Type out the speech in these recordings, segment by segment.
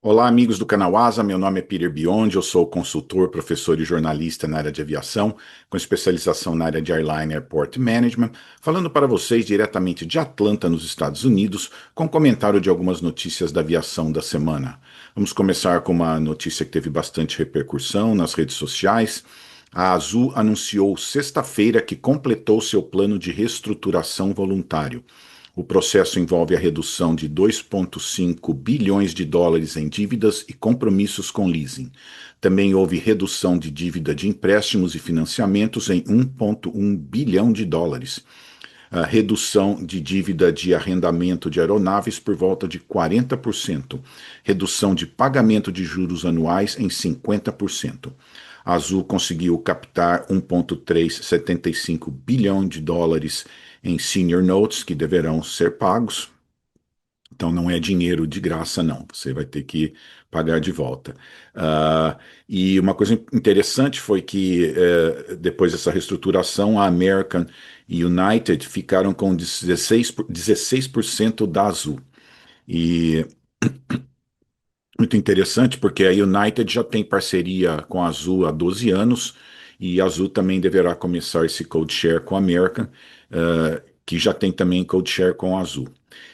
Olá, amigos do canal Asa. Meu nome é Peter Biondi, eu sou consultor, professor e jornalista na área de aviação, com especialização na área de Airline Airport Management, falando para vocês diretamente de Atlanta, nos Estados Unidos, com comentário de algumas notícias da aviação da semana. Vamos começar com uma notícia que teve bastante repercussão nas redes sociais. A Azul anunciou sexta-feira que completou seu plano de reestruturação voluntário. O processo envolve a redução de 2,5 bilhões de dólares em dívidas e compromissos com leasing. Também houve redução de dívida de empréstimos e financiamentos em 1,1 bilhão de dólares. A redução de dívida de arrendamento de aeronaves por volta de 40%. Redução de pagamento de juros anuais em 50%. A Azul conseguiu captar 1,375 bilhão de dólares em senior notes que deverão ser pagos. Então não é dinheiro de graça, não. Você vai ter que pagar de volta. E uma coisa interessante foi que depois dessa reestruturação, a American e United ficaram com 16% da Azul. E muito interessante porque a United já tem parceria com a Azul há 12 anos e a Azul também deverá começar esse code share com a American, que já tem também code share com a Azul.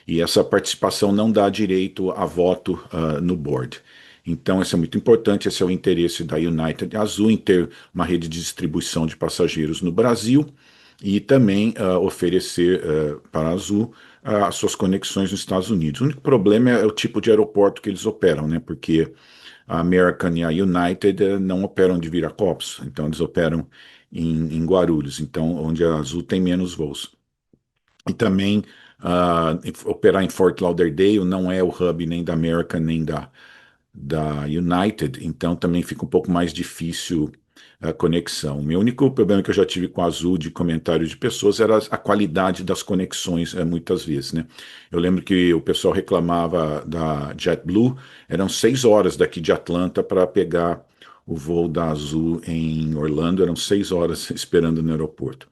E essa participação não dá direito a voto no board. Então, isso é muito importante, esse é o interesse da United Azul em ter uma rede de distribuição de passageiros no Brasil e também oferecer para a Azul as suas conexões nos Estados Unidos. O único problema é o tipo de aeroporto que eles operam, né? Porque a American e a United não operam de Viracopos, então eles operam em Guarulhos, então onde a Azul tem menos voos. E também operar em Fort Lauderdale não é o hub nem da American nem da United, então também fica um pouco mais difícil a conexão. O meu único problema que eu já tive com a Azul de comentário de pessoas era a qualidade das conexões, muitas vezes, né? Eu lembro que o pessoal reclamava da JetBlue, eram 6 horas daqui de Atlanta para pegar o voo da Azul em Orlando, eram 6 horas esperando no aeroporto.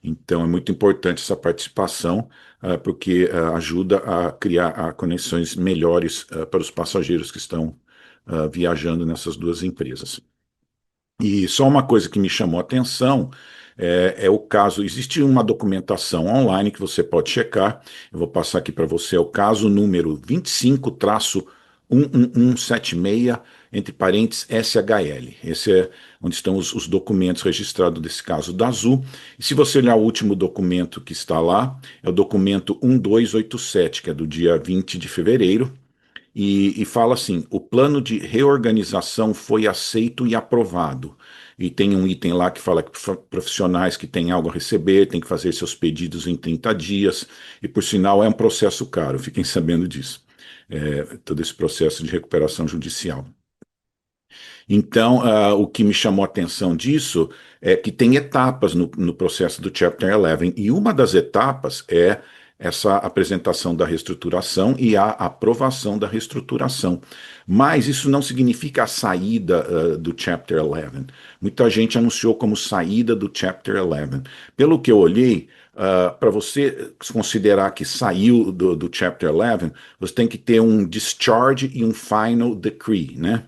Então é muito importante essa participação, porque ajuda a criar conexões melhores para os passageiros que estão viajando nessas duas empresas. E só uma coisa que me chamou a atenção é o caso. Existe uma documentação online que você pode checar. Eu vou passar aqui para você. É o caso número 25-11176, entre parênteses SHL. Esse é onde estão os documentos registrados desse caso da Azul. E se você olhar o último documento que está lá, é o documento 1287, que é do dia 20 de fevereiro. E fala assim: o plano de reorganização foi aceito e aprovado. E tem um item lá que fala que profissionais que têm algo a receber têm que fazer seus pedidos em 30 dias. E, por sinal, é um processo caro, fiquem sabendo disso. Todo esse processo de recuperação judicial. Então, o que me chamou a atenção disso é que tem etapas no processo do Chapter 11, e uma das etapas é essa apresentação da reestruturação e a aprovação da reestruturação. Mas isso não significa a saída do Chapter 11. Muita gente anunciou como saída do Chapter 11. Pelo que eu olhei, para você considerar que saiu do Chapter 11, você tem que ter um discharge e um final decree, né?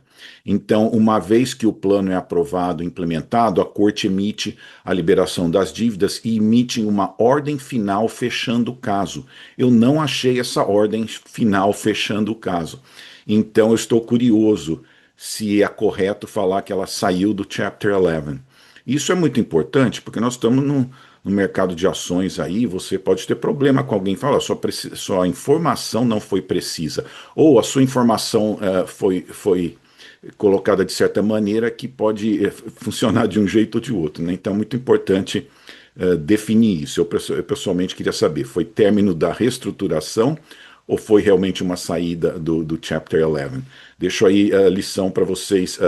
Então, uma vez que o plano é aprovado e implementado, a corte emite a liberação das dívidas e emite uma ordem final fechando o caso. Eu não achei essa ordem final fechando o caso. Então, eu estou curioso se é correto falar que ela saiu do Chapter 11. Isso é muito importante porque nós estamos no mercado de ações aí, você pode ter problema com alguém falar, sua informação não foi precisa, ou a sua informação foi colocada de certa maneira que pode funcionar de um jeito ou de outro, né? Então é muito importante definir isso. Eu pessoalmente queria saber, foi término da reestruturação ou foi realmente uma saída do Chapter 11? Deixo aí a lição para vocês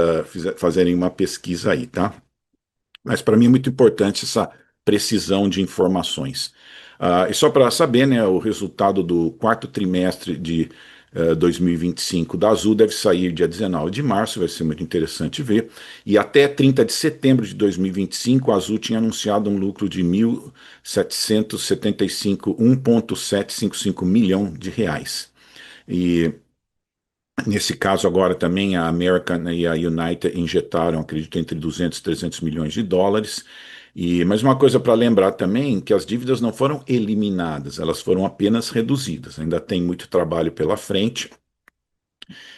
fazerem uma pesquisa aí, tá? Mas para mim é muito importante essa precisão de informações. E só para saber, né, o resultado do quarto trimestre de 2025 da Azul deve sair dia 19 de março, vai ser muito interessante ver. E até 30 de setembro de 2025, a Azul tinha anunciado um lucro de 1.775, 1,755 milhão de reais. E Nesse caso agora também a American e a United injetaram, acredito, entre 200 e 300 milhões de dólares. Mas uma coisa para lembrar também, que as dívidas não foram eliminadas, elas foram apenas reduzidas. Ainda tem muito trabalho pela frente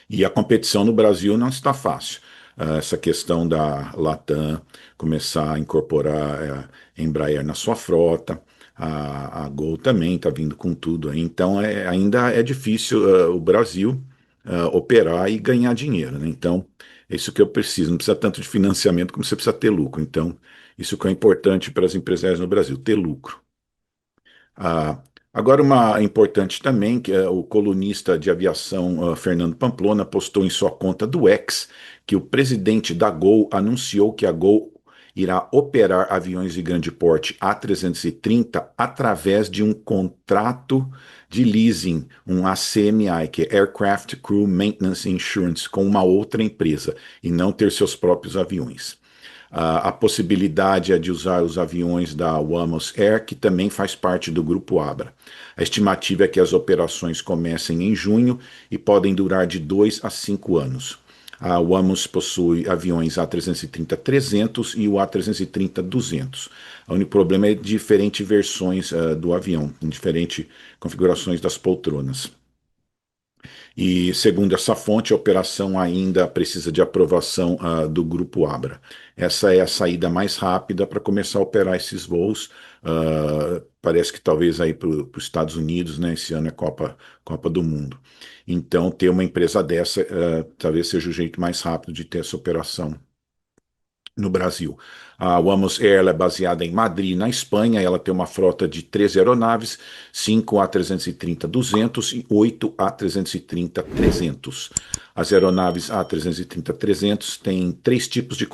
e a competição no Brasil não está fácil. Essa questão da Latam começar a incorporar a Embraer na sua frota, a Gol também está vindo com tudo aí. Então ainda é difícil o Brasil operar e ganhar dinheiro, né? Então, é isso que eu preciso. Não precisa tanto de financiamento como você precisa ter lucro. Então, isso que é importante para as empresas no Brasil, ter lucro. Ah, agora, uma importante também, que é o colunista de aviação Fernando Pamplona postou em sua conta do X que o presidente da Gol anunciou que a Gol irá operar aviões de grande porte A330 através de um contrato de leasing, um ACMI, que é Aircraft Crew Maintenance Insurance, com uma outra empresa, e não ter seus próprios aviões. A possibilidade é de usar os aviões da Wamos Air, que também faz parte do Grupo Abra. A estimativa é que as operações comecem em junho e podem durar de 2 a 5 anos. A Wamos possui aviões A330-300 e o A330-200. O único problema é diferentes versões do avião, em diferentes configurações das poltronas. E, segundo essa fonte, a operação ainda precisa de aprovação do Grupo Abra. Essa é a saída mais rápida para começar a operar esses voos. Parece que talvez aí para os Estados Unidos, né? Esse ano é Copa do Mundo. Então, ter uma empresa dessa talvez seja o jeito mais rápido de ter essa operação no Brasil. A Wamos Air ela é baseada em Madrid, na Espanha. Ela tem uma frota de 13 aeronaves, 5 A330-200 e 8 A330-300. As aeronaves A330-300 têm três tipos de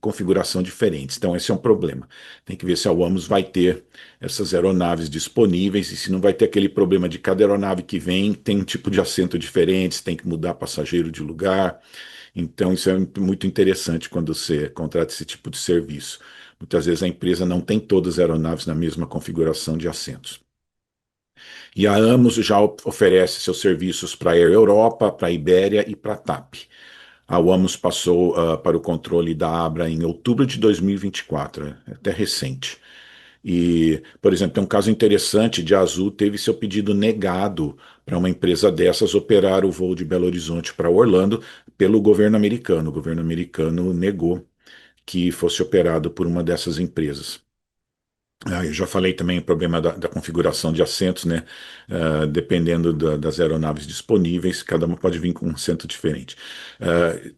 configuração diferentes, então esse é um problema. Tem que ver se a Wamos vai ter essas aeronaves disponíveis e se não vai ter aquele problema de cada aeronave que vem tem um tipo de assento diferente, tem que mudar passageiro de lugar. Então, isso é muito interessante quando você contrata esse tipo de serviço. Muitas vezes a empresa não tem todas as aeronaves na mesma configuração de assentos. E a Amos já oferece seus serviços para a Air Europa, para a Ibéria e para a TAP. A Amos passou para o controle da Abra em outubro de 2024, é até recente. E, por exemplo, tem um caso interessante de Azul teve seu pedido negado para uma empresa dessas operar o voo de Belo Horizonte para Orlando pelo governo americano. O governo americano negou que fosse operado por uma dessas empresas. Eu já falei também o problema da configuração de assentos, né? Dependendo das aeronaves disponíveis, cada uma pode vir com um assento diferente.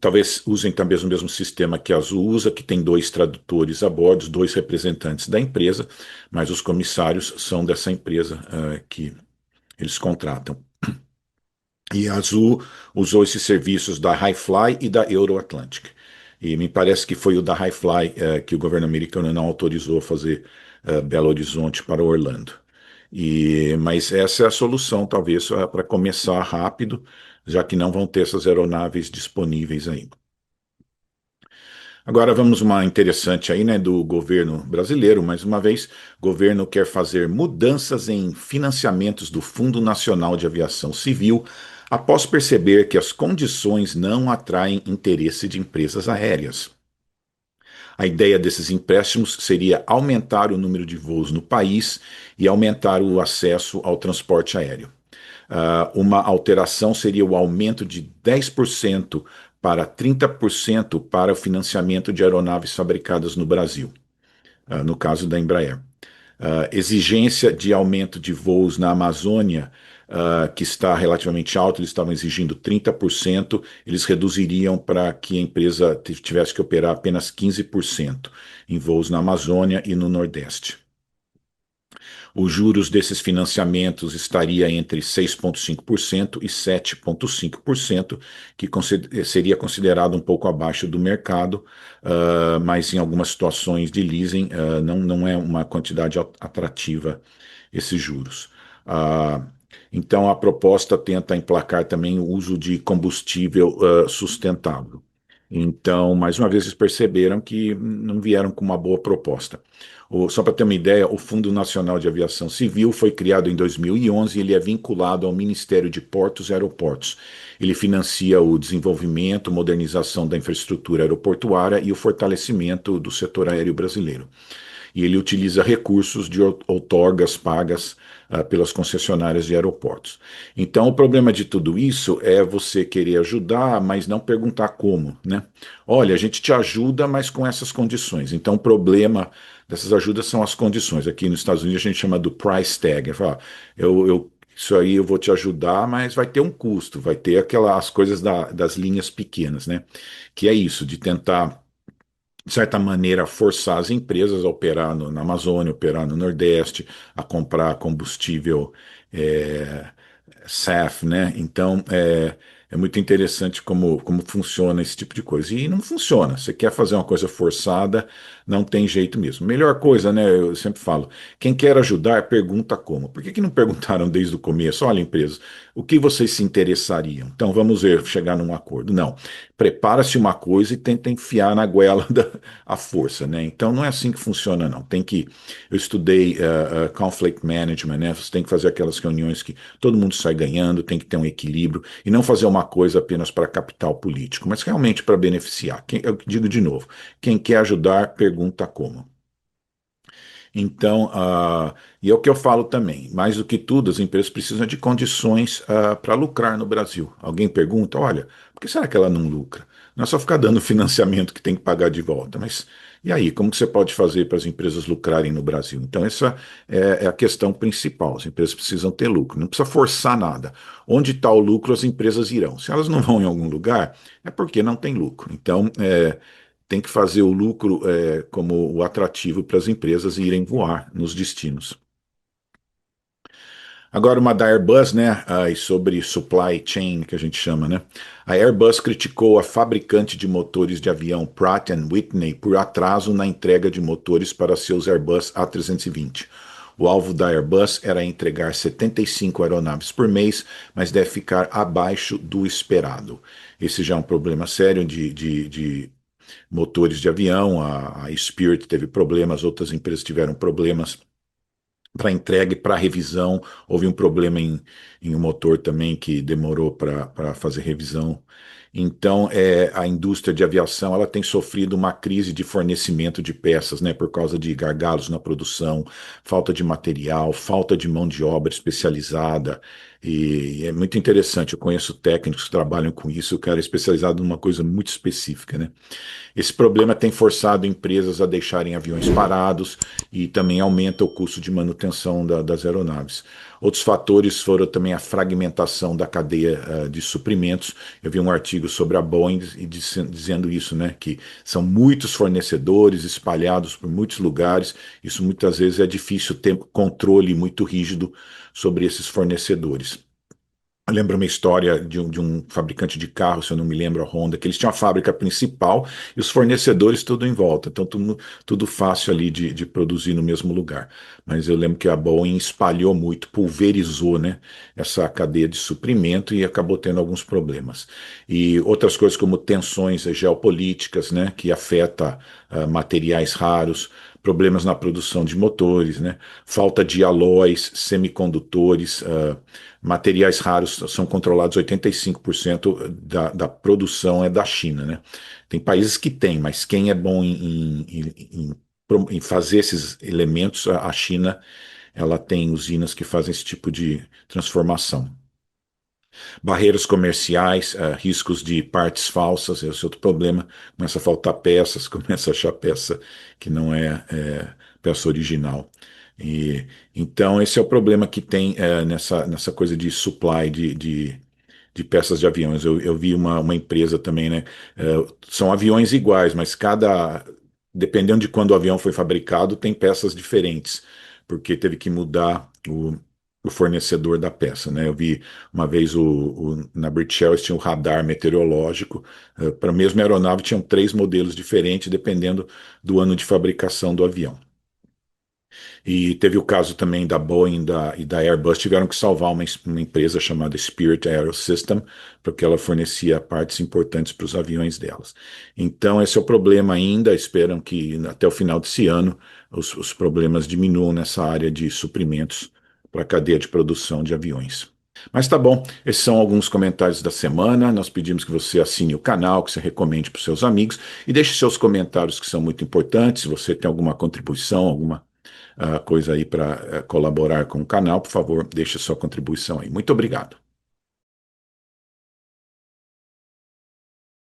Talvez usem também o mesmo sistema que a Azul usa, que tem dois tradutores a bordo, dois representantes da empresa, mas os comissários são dessa empresa que eles contratam. E a Azul usou esses serviços da Highfly e da Euroatlantic. E me parece que foi o da Highfly que o governo americano não autorizou fazer Belo Horizonte para Orlando. Mas essa é a solução, talvez, para começar rápido, já que não vão ter essas aeronaves disponíveis ainda. Agora vamos uma interessante aí, né, do governo brasileiro. Mais uma vez, o governo quer fazer mudanças em financiamentos do Fundo Nacional de Aviação Civil após perceber que as condições não atraem interesse de empresas aéreas. A ideia desses empréstimos seria aumentar o número de voos no país e aumentar o acesso ao transporte aéreo. Uma alteração seria o aumento de 10% para 30% para o financiamento de aeronaves fabricadas no Brasil, no caso da Embraer. Exigência de aumento de voos na Amazônia, que está relativamente alto, eles estavam exigindo 30%, eles reduziriam para que a empresa tivesse que operar apenas 15% em voos na Amazônia e no Nordeste. Os juros desses financiamentos estaria entre 6,5% e 7,5%, que seria considerado um pouco abaixo do mercado, mas em algumas situações de leasing não é uma quantidade atrativa esses juros. Então a proposta tenta emplacar também o uso de combustível sustentável. Então, mais uma vez, eles perceberam que não vieram com uma boa proposta. Só para ter uma ideia, o Fundo Nacional de Aviação Civil foi criado em 2011 e ele é vinculado ao Ministério de Portos e Aeroportos. Ele financia o desenvolvimento, modernização da infraestrutura aeroportuária e o fortalecimento do setor aéreo brasileiro. E ele utiliza recursos de outorgas pagas pelas concessionárias de aeroportos. Então, o problema de tudo isso é você querer ajudar, mas não perguntar como, né? Olha, a gente te ajuda, mas com essas condições. Então, o problema dessas ajudas são as condições. Aqui nos Estados Unidos a gente chama do price tag. Fala, isso aí eu vou te ajudar, mas vai ter um custo, vai ter aquelas coisas das linhas pequenas, né? Que é isso, de tentar de certa maneira, forçar as empresas a operar na Amazônia, operar no Nordeste, a comprar combustível é, SAF, né? Então, é muito interessante como funciona esse tipo de coisa. E não funciona. Você quer fazer uma coisa forçada, não tem jeito mesmo. Melhor coisa, né? Eu sempre falo, quem quer ajudar, pergunta como. Por que que não perguntaram desde o começo? Olha, empresas, o que vocês se interessariam? Então, vamos ver, chegar num acordo. Não. Prepara-se uma coisa e tenta enfiar na goela a força, né? Então, não é assim que funciona, não. Eu estudei conflict management, né? Você tem que fazer aquelas reuniões que todo mundo sai ganhando, tem que ter um equilíbrio e não fazer uma coisa apenas para capital político, mas realmente para beneficiar. Eu digo de novo, quem quer ajudar, pergunta como. Então, e é o que eu falo também, mais do que tudo, as empresas precisam de condições para lucrar no Brasil. Alguém pergunta, olha, por que será que ela não lucra? Não é só ficar dando financiamento que tem que pagar de volta, mas e aí, como que você pode fazer para as empresas lucrarem no Brasil? Então, essa é a questão principal. As empresas precisam ter lucro, não precisa forçar nada. Onde está o lucro, as empresas irão. Se elas não vão em algum lugar, é porque não tem lucro. Então, tem que fazer o lucro como o atrativo para as empresas irem voar nos destinos. Agora, uma da Airbus, né, e sobre supply chain, que a gente chama, né? A Airbus criticou a fabricante de motores de avião Pratt Whitney por atraso na entrega de motores para seus Airbus A320. O alvo da Airbus era entregar 75 aeronaves por mês, mas deve ficar abaixo do esperado. Esse já é um problema sério de motores de avião. A Spirit teve problemas, outras empresas tiveram problemas para entrega e para revisão. Houve um problema em um motor também que demorou para fazer revisão. Então, a indústria de aviação ela tem sofrido uma crise de fornecimento de peças, né, por causa de gargalos na produção, falta de material, falta de mão de obra especializada. E é muito interessante. Eu conheço técnicos que trabalham com isso, o cara é especializado numa coisa muito específica, né? Esse problema tem forçado empresas a deixarem aviões parados e também aumenta o custo de manutenção das aeronaves. Outros fatores foram também a fragmentação da cadeia de suprimentos. Eu vi um artigo sobre a Boeing dizendo isso, né, que são muitos fornecedores espalhados por muitos lugares. Isso muitas vezes é difícil ter controle muito rígido sobre esses fornecedores. Eu lembro uma história de um fabricante de carro, se eu não me lembro, a Honda, que eles tinham a fábrica principal e os fornecedores tudo em volta. Então, tudo fácil ali de produzir no mesmo lugar. Mas eu lembro que a Boeing espalhou muito, pulverizou, né, essa cadeia de suprimento e acabou tendo alguns problemas. E outras coisas como tensões geopolíticas, né, que afeta materiais raros, problemas na produção de motores, né, falta de alóis, semicondutores, materiais raros são controlados 85% da produção é da China, né? Tem países que têm, mas quem é bom em fazer esses elementos, a China, ela tem usinas que fazem esse tipo de transformação. Barreiras comerciais, riscos de partes falsas, esse é outro problema. Começa a faltar peças, começa a achar peça que não é peça original. E, então, esse é o problema que tem nessa coisa de supply de peças de aviões. Eu vi uma empresa também, né? São aviões iguais, mas dependendo de quando o avião foi fabricado, tem peças diferentes, porque teve que mudar o fornecedor da peça, né? Eu vi uma vez na British Airways tinha um radar meteorológico, para a mesma aeronave tinham três modelos diferentes, dependendo do ano de fabricação do avião. E teve o caso também da Boeing e da Airbus, tiveram que salvar uma empresa chamada Spirit AeroSystem, porque ela fornecia partes importantes para os aviões delas. Então, esse é o problema ainda. Esperam que até o final desse ano os problemas diminuam nessa área de suprimentos para a cadeia de produção de aviões. Mas tá bom, esses são alguns comentários da semana. Nós pedimos que você assine o canal, que você recomende para os seus amigos e deixe seus comentários que são muito importantes. Se você tem alguma contribuição, alguma coisa aí para colaborar com o canal, por favor, deixe sua contribuição aí. Muito obrigado.